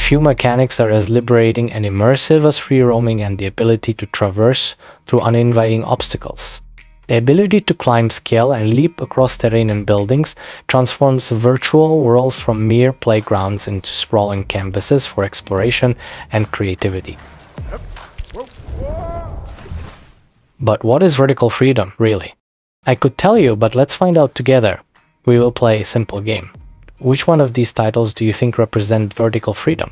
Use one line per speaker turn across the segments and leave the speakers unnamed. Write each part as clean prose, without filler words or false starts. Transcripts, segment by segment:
Few mechanics are as liberating and immersive as free roaming and the ability to traverse through uninviting obstacles. The ability to climb, scale, and leap across terrain and buildings transforms virtual worlds from mere playgrounds into sprawling canvases for exploration and creativity. But what is vertical freedom, really? I could tell you, but let's find out together. We will play a simple game. Which one of these titles do you think represent vertical freedom?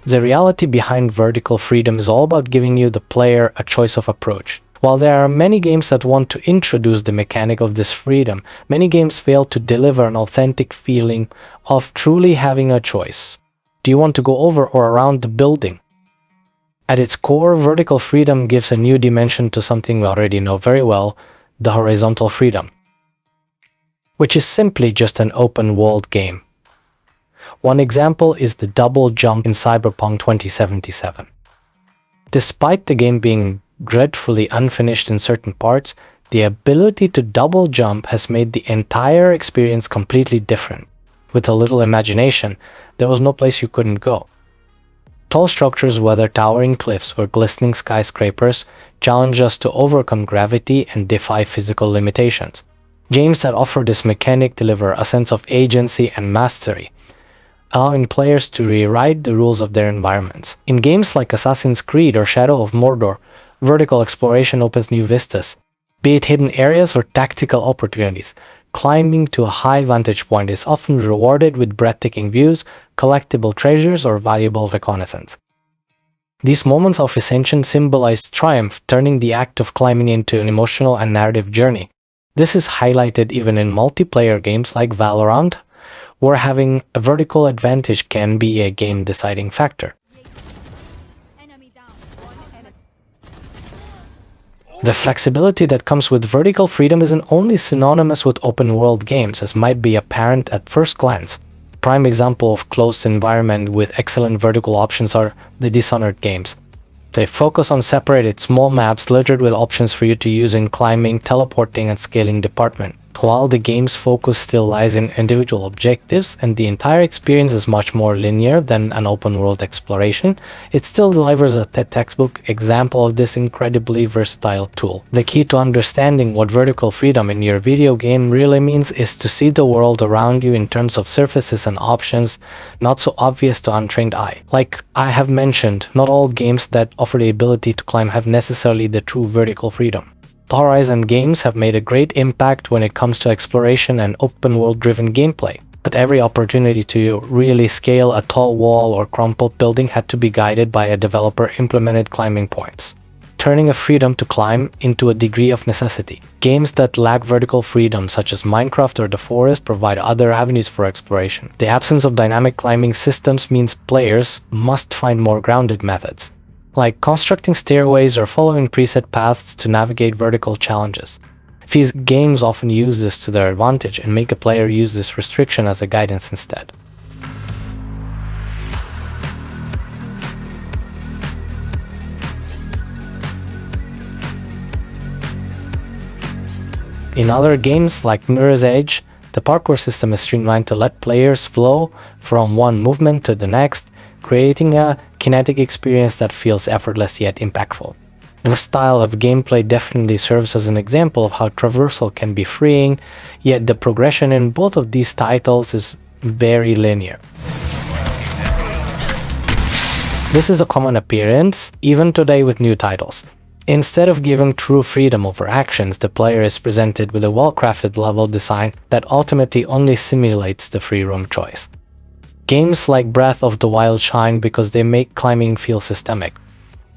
The reality behind vertical freedom is all about giving you, the player, a choice of approach. While there are many games that want to introduce the mechanic of this freedom, many games fail to deliver an authentic feeling of truly having a choice. Do you want to go over or around the building? At its core, vertical freedom gives a new dimension to something we already know very well, the horizontal freedom, which is simply just an open-world game. One example is the double jump in Cyberpunk 2077. Despite the game being dreadfully unfinished in certain parts, the ability to double jump has made the entire experience completely different. With a little imagination, there was no place you couldn't go. Tall structures, whether towering cliffs or glistening skyscrapers, challenge us to overcome gravity and defy physical limitations. Games that offer this mechanic deliver a sense of agency and mastery, allowing players to rewrite the rules of their environments. In games like Assassin's Creed or Shadow of Mordor, vertical exploration opens new vistas. Be it hidden areas or tactical opportunities, climbing to a high vantage point is often rewarded with breathtaking views, collectible treasures, or valuable reconnaissance. These moments of ascension symbolize triumph, turning the act of climbing into an emotional and narrative journey. This is highlighted even in multiplayer games like Valorant, where having a vertical advantage can be a game-deciding factor. The flexibility that comes with vertical freedom isn't only synonymous with open-world games, as might be apparent at first glance. Prime example of closed environment with excellent vertical options are the Dishonored games. They focus on separated small maps littered with options for you to use in climbing, teleporting, and scaling department. While the game's focus still lies in individual objectives and the entire experience is much more linear than an open-world exploration, it still delivers a textbook example of this incredibly versatile tool. The key to understanding what vertical freedom in your video game really means is to see the world around you in terms of surfaces and options, not so obvious to untrained eye. Like I have mentioned, not all games that offer the ability to climb have necessarily the true vertical freedom. Horizon games have made a great impact when it comes to exploration and open-world driven gameplay, but every opportunity to really scale a tall wall or crumpled building had to be guided by a developer-implemented climbing points, turning a freedom to climb into a degree of necessity. Games that lack vertical freedom, such as Minecraft or The Forest, provide other avenues for exploration. The absence of dynamic climbing systems means players must find more grounded methods, like constructing stairways or following preset paths to navigate vertical challenges. These games often use this to their advantage and make a player use this restriction as a guidance instead. In other games like Mirror's Edge, the parkour system is streamlined to let players flow from one movement to the next, creating a kinetic experience that feels effortless yet impactful. This style of gameplay definitely serves as an example of how traversal can be freeing, yet the progression in both of these titles is very linear. This is a common appearance even today with new titles. Instead of giving true freedom over actions, the player is presented with a well-crafted level design that ultimately only simulates the free roam choice. Games like Breath of the Wild shine because they make climbing feel systemic.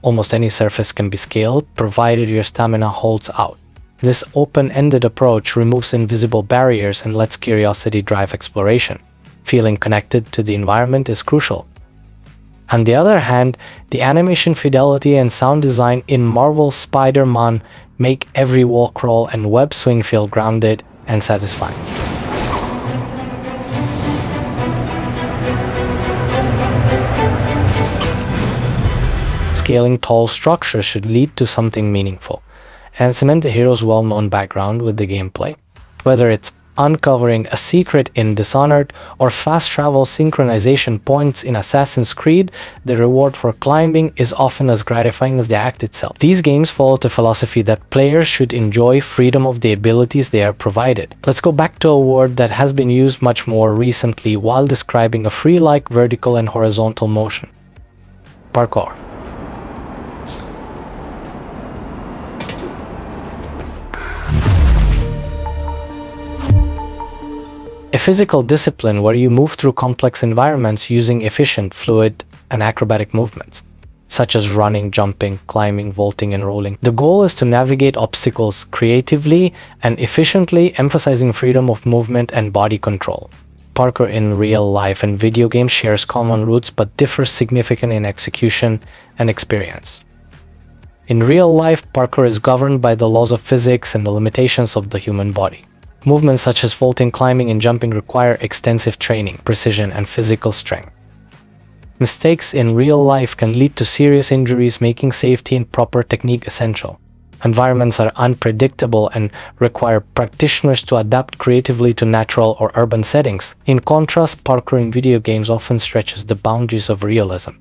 Almost any surface can be scaled, provided your stamina holds out. This open-ended approach removes invisible barriers and lets curiosity drive exploration. Feeling connected to the environment is crucial. On the other hand, the animation fidelity and sound design in Marvel's Spider-Man make every wall crawl and web swing feel grounded and satisfying. scaling tall structures should lead to something meaningful, and cement the hero's well-known background with the gameplay. Whether it's uncovering a secret in Dishonored or fast travel synchronization points in Assassin's Creed, the reward for climbing is often as gratifying as the act itself. These games follow the philosophy that players should enjoy freedom of the abilities they are provided. Let's go back to a word that has been used much more recently while describing a free-like vertical and horizontal motion: parkour. A physical discipline where you move through complex environments using efficient, fluid, and acrobatic movements, such as running, jumping, climbing, vaulting, and rolling. The goal is to navigate obstacles creatively and efficiently, emphasizing freedom of movement and body control. Parkour in real life and video games shares common roots but differs significantly in execution and experience. In real life, parkour is governed by the laws of physics and the limitations of the human body. Movements such as vaulting, climbing, and jumping require extensive training, precision, and physical strength. Mistakes in real life can lead to serious injuries, making safety and proper technique essential. Environments are unpredictable and require practitioners to adapt creatively to natural or urban settings. In contrast, parkour in video games often stretches the boundaries of realism.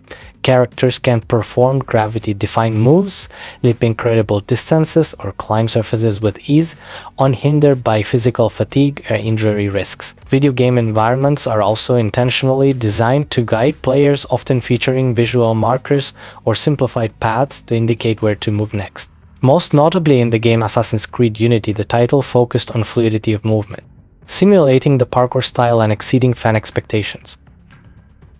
Characters can perform gravity-defying moves, leap incredible distances, or climb surfaces with ease, unhindered by physical fatigue or injury risks. Video game environments are also intentionally designed to guide players, often featuring visual markers or simplified paths to indicate where to move next. Most notably in the game Assassin's Creed Unity, the title focused on fluidity of movement, simulating the parkour style and exceeding fan expectations.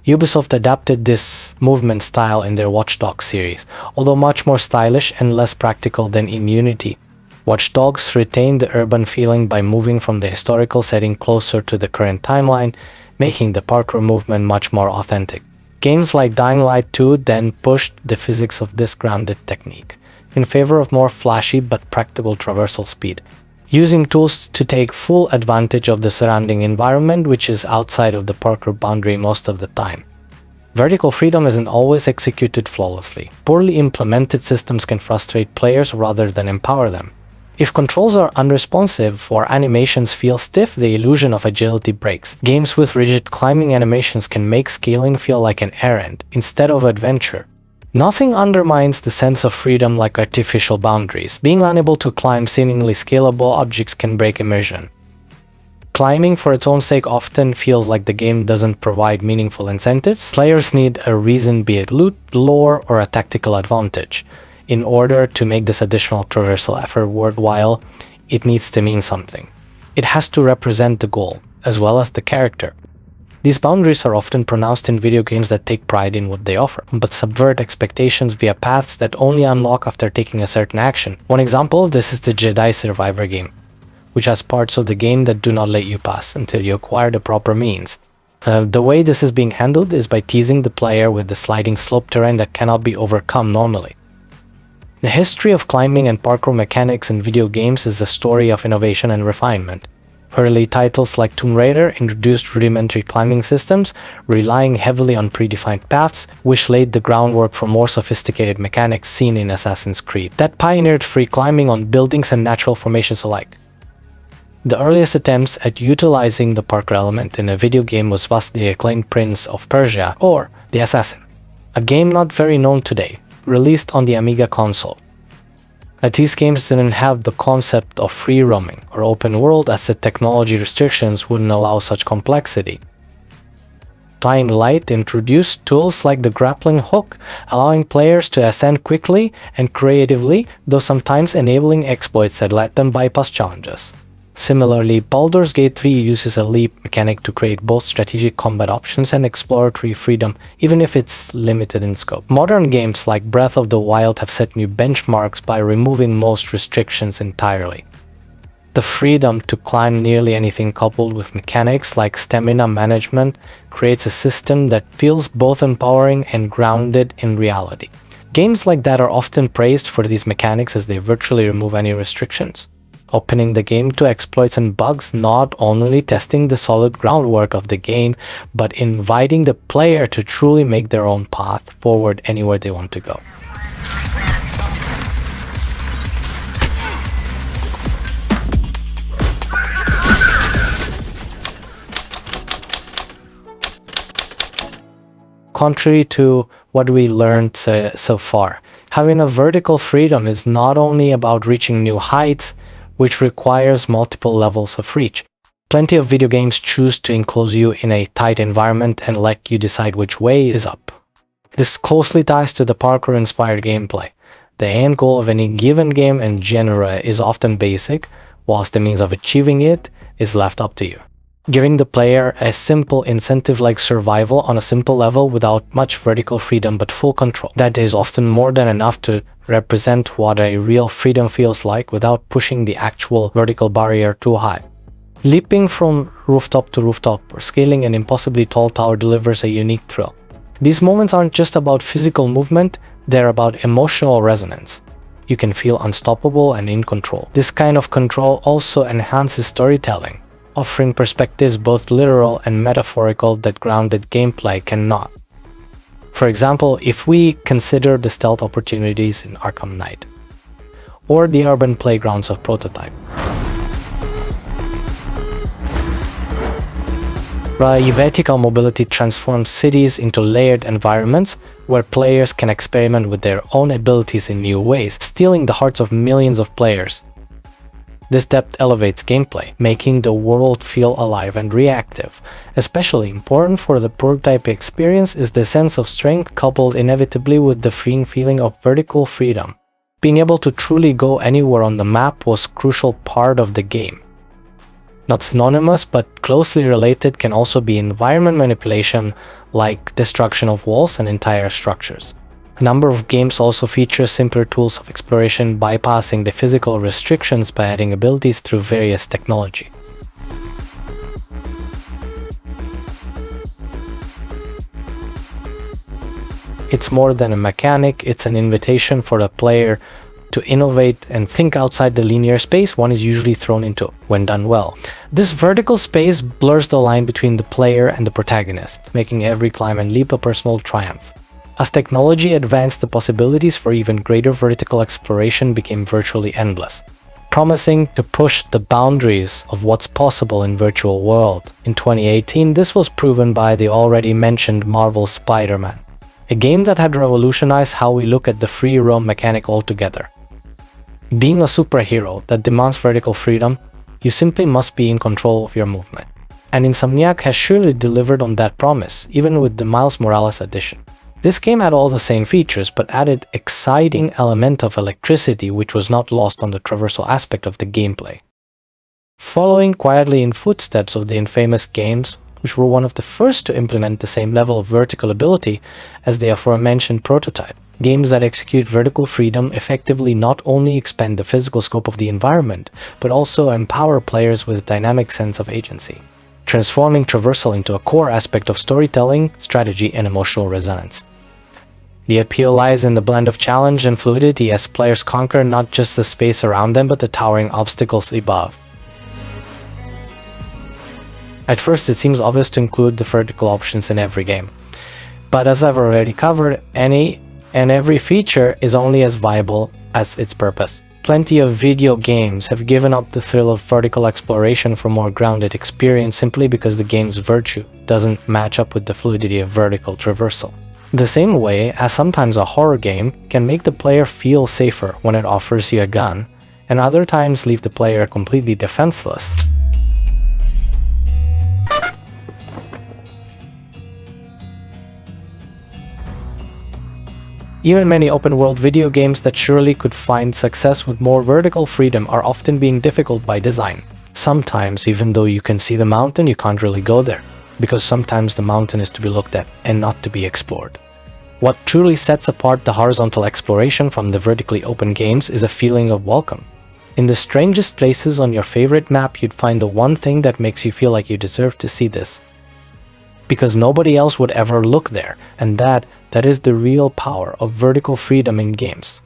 Ubisoft adapted this movement style in their Watch Dogs series, although much more stylish and less practical than in Unity. Watch Dogs retained the urban feeling by moving from the historical setting closer to the current timeline, making the parkour movement much more authentic. Games like Dying Light 2 then pushed the physics of this grounded technique in favor of more flashy but practical traversal speed, using tools to take full advantage of the surrounding environment, which is outside of the parkour boundary most of the time. Vertical freedom isn't always executed flawlessly. Poorly implemented systems can frustrate players rather than empower them. If controls are unresponsive or animations feel stiff, the illusion of agility breaks. Games with rigid climbing animations can make scaling feel like an errand instead of adventure. Nothing undermines the sense of freedom like artificial boundaries. Being unable to climb seemingly scalable objects can break immersion. Climbing for its own sake often feels like the game doesn't provide meaningful incentives. Players need a reason, be it loot, lore, or a tactical advantage. In order to make this additional traversal effort worthwhile, it needs to mean something. It has to represent the goal, as well as the character. These boundaries are often pronounced in video games that take pride in what they offer, but subvert expectations via paths that only unlock after taking a certain action. One example of this is the Jedi Survivor game, which has parts of the game that do not let you pass until you acquire the proper means. The way this is being handled is by teasing the player with the sliding slope terrain that cannot be overcome normally. The history of climbing and parkour mechanics in video games is a story of innovation and refinement. Early titles like Tomb Raider introduced rudimentary climbing systems, relying heavily on predefined paths, which laid the groundwork for more sophisticated mechanics seen in Assassin's Creed that pioneered free climbing on buildings and natural formations alike. The earliest attempts at utilizing the parkour element in a video game was thus the acclaimed Prince of Persia, or The Assassin, a game not very known today, released on the Amiga console. These games didn't have the concept of free roaming or open world, as the technology restrictions wouldn't allow such complexity. Dying Light introduced tools like the grappling hook, allowing players to ascend quickly and creatively, though sometimes enabling exploits that let them bypass challenges. Similarly, Baldur's Gate 3 uses a leap mechanic to create both strategic combat options and exploratory freedom, even if it's limited in scope. Modern games like Breath of the Wild have set new benchmarks by removing most restrictions entirely. The freedom to climb nearly anything, coupled with mechanics like stamina management, creates a system that feels both empowering and grounded in reality. Games like that are often praised for these mechanics as they virtually remove any restrictions. opening the game to exploits and bugs, not only testing the solid groundwork of the game, but inviting the player to truly make their own path forward anywhere they want to go. Contrary to what we learned so far, having a vertical freedom is not only about reaching new heights, which requires multiple levels of reach. Plenty of video games choose to enclose you in a tight environment and let you decide which way is up. This closely ties to the parkour-inspired gameplay. The end goal of any given game and genre is often basic, whilst the means of achieving it is left up to you, giving the player a simple incentive like survival on a simple level without much vertical freedom but full control. That is often more than enough to represent what a real freedom feels like without pushing the actual vertical barrier too high. Leaping from rooftop to rooftop or scaling an impossibly tall tower delivers a unique thrill. These moments aren't just about physical movement, they're about emotional resonance. You can feel unstoppable and in control. This kind of control also enhances storytelling, offering perspectives both literal and metaphorical that grounded gameplay cannot. For example, if we consider the stealth opportunities in Arkham Knight, or the urban playgrounds of Prototype. Vertical mobility transforms cities into layered environments where players can experiment with their own abilities in new ways, stealing the hearts of millions of players. This depth elevates gameplay, making the world feel alive and reactive. Especially important for the prototype experience is the sense of strength coupled inevitably with the freeing feeling of vertical freedom. Being able to truly go anywhere on the map was a crucial part of the game. Not synonymous but closely related can also be environment manipulation, like destruction of walls and entire structures. A number of games also feature simpler tools of exploration, bypassing the physical restrictions by adding abilities through various technology. It's more than a mechanic, it's an invitation for the player to innovate and think outside the linear space one is usually thrown into when done well. This vertical space blurs the line between the player and the protagonist, making every climb and leap a personal triumph. As technology advanced, the possibilities for even greater vertical exploration became virtually endless, promising to push the boundaries of what's possible in virtual world. In 2018, this was proven by the already mentioned Marvel's Spider-Man, a game that had revolutionized how we look at the free roam mechanic altogether. Being a superhero that demands vertical freedom, you simply must be in control of your movement. And Insomniac has surely delivered on that promise, even with the Miles Morales edition. This game had all the same features, but added exciting element of electricity which was not lost on the traversal aspect of the gameplay. Following quietly in footsteps of the infamous games, which were one of the first to implement the same level of vertical ability as the aforementioned Prototype, games that execute vertical freedom effectively not only expand the physical scope of the environment, but also empower players with a dynamic sense of agency, transforming traversal into a core aspect of storytelling, strategy, and emotional resonance. The appeal lies in the blend of challenge and fluidity as players conquer not just the space around them, but the towering obstacles above. At first, it seems obvious to include the vertical options in every game, but as I've already covered, any and every feature is only as viable as its purpose. Plenty of video games have given up the thrill of vertical exploration for more grounded experience simply because the game's virtue doesn't match up with the fluidity of vertical traversal. The same way as sometimes a horror game can make the player feel safer when it offers you a gun, and other times leave the player completely defenseless. Even many open-world video games that surely could find success with more vertical freedom are often being difficult by design. Sometimes, even though you can see the mountain, you can't really go there, because sometimes the mountain is to be looked at and not to be explored. What truly sets apart the horizontal exploration from the vertically open games is a feeling of welcome. In the strangest places on your favorite map, you'd find the one thing that makes you feel like you deserve to see this, because nobody else would ever look there, and that is the real power of vertical freedom in games.